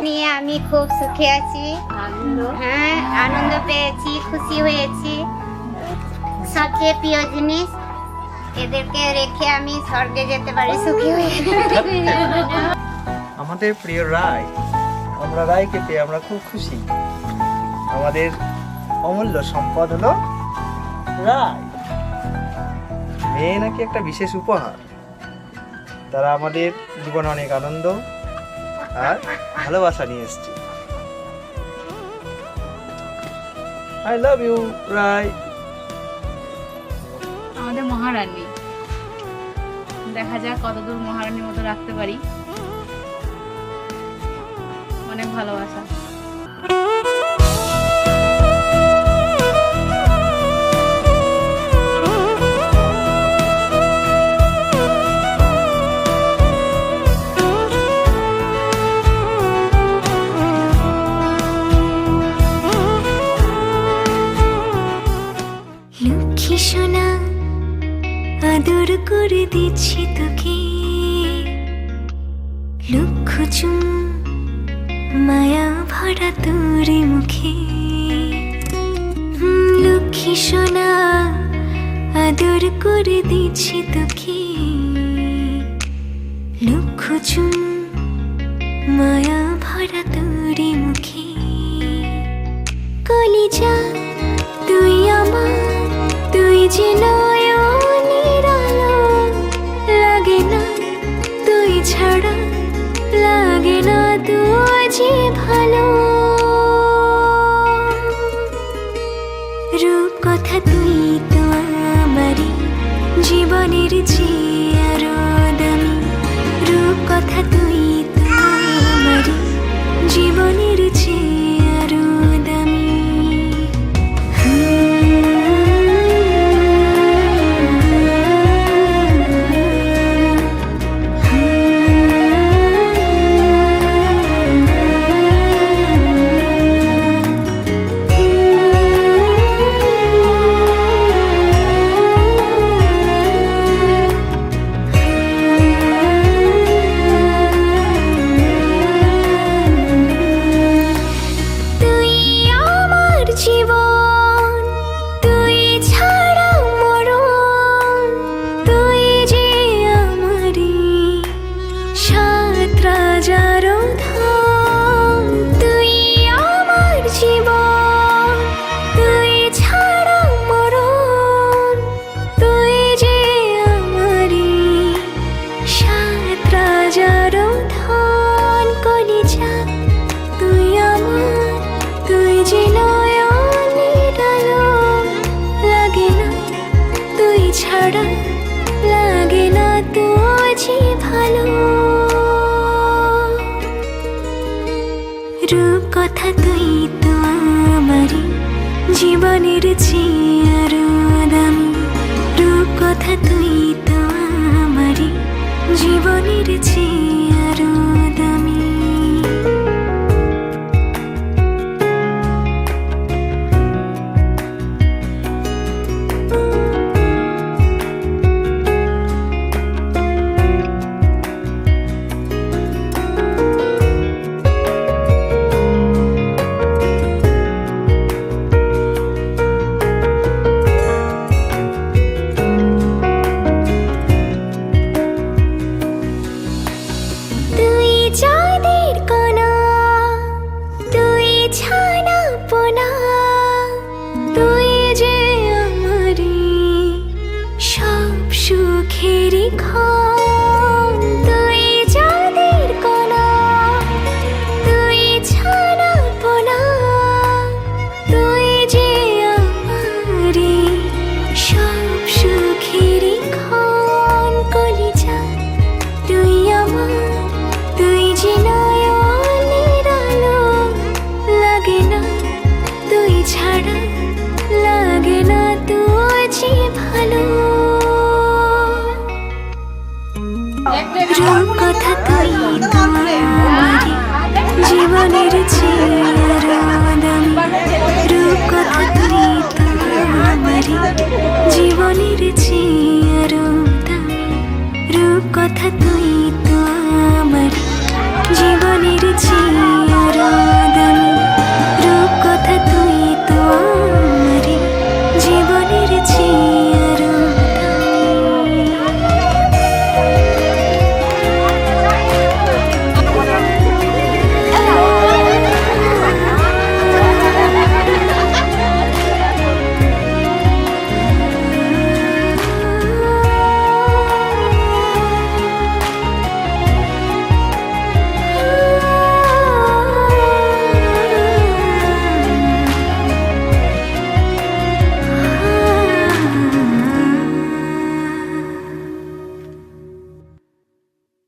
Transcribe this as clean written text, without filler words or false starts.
নিয়ে আমি খুব সুখে আছি। হ্যাঁ, আনন্দ পেয়েছি, খুশি হয়েছি। সবচেয়ে প্রিয় জিনিস, এদেরকে রেখে আমি স্বর্গে যেতে পারি সুখী হয়ে। আমাদের প্রিয় রায়, আমরা রায়কে পেয়ে আমরা খুব খুশি। আমাদের অমূল্য সম্পদ হলো রায়। মেয়ে নাকি একটা বিশেষ উপহার। তারা আমাদের জীবনে অনেক আনন্দ আর ভালোবাসা নিয়ে এসছে। আই লাভ ইউ রায়। আমাদের মহারানী, দেখা যাক কতদূর মহারানীর মতো রাখতে পারি। অনেক ভালোবাসা। লক্ষ্মী সোনা, আদর করে দিচ্ছি তোকে, লক্ষ চুম মায়া ভরা তোর মুখে। লক্ষ্মী সোনা, আদর করে দিচ্ছি তোকে, লক্ষ চুম মায়া ভরা তোর মুখে। কলিজা তুই আমার, তুই যে নয়নের আলো, লাগে না তুই ছাড়া, লাগে না তুই যে ভালো। রূপ কথা তুই তো আমারই জীবনের চেয়ে আরো দামি। রূপ কথা তুই তো আমারই জীবনের চেয়ে আরো দামি। লাগে না তুঝি ভালো। রূপ কথা তুই তো আমারই জীবনের চেয়ে আরো দামি। রূপ কথা তুই তো আমারই জীবনের চেয়ে আরো দামি। কথা তুই জীবনের চেয়ে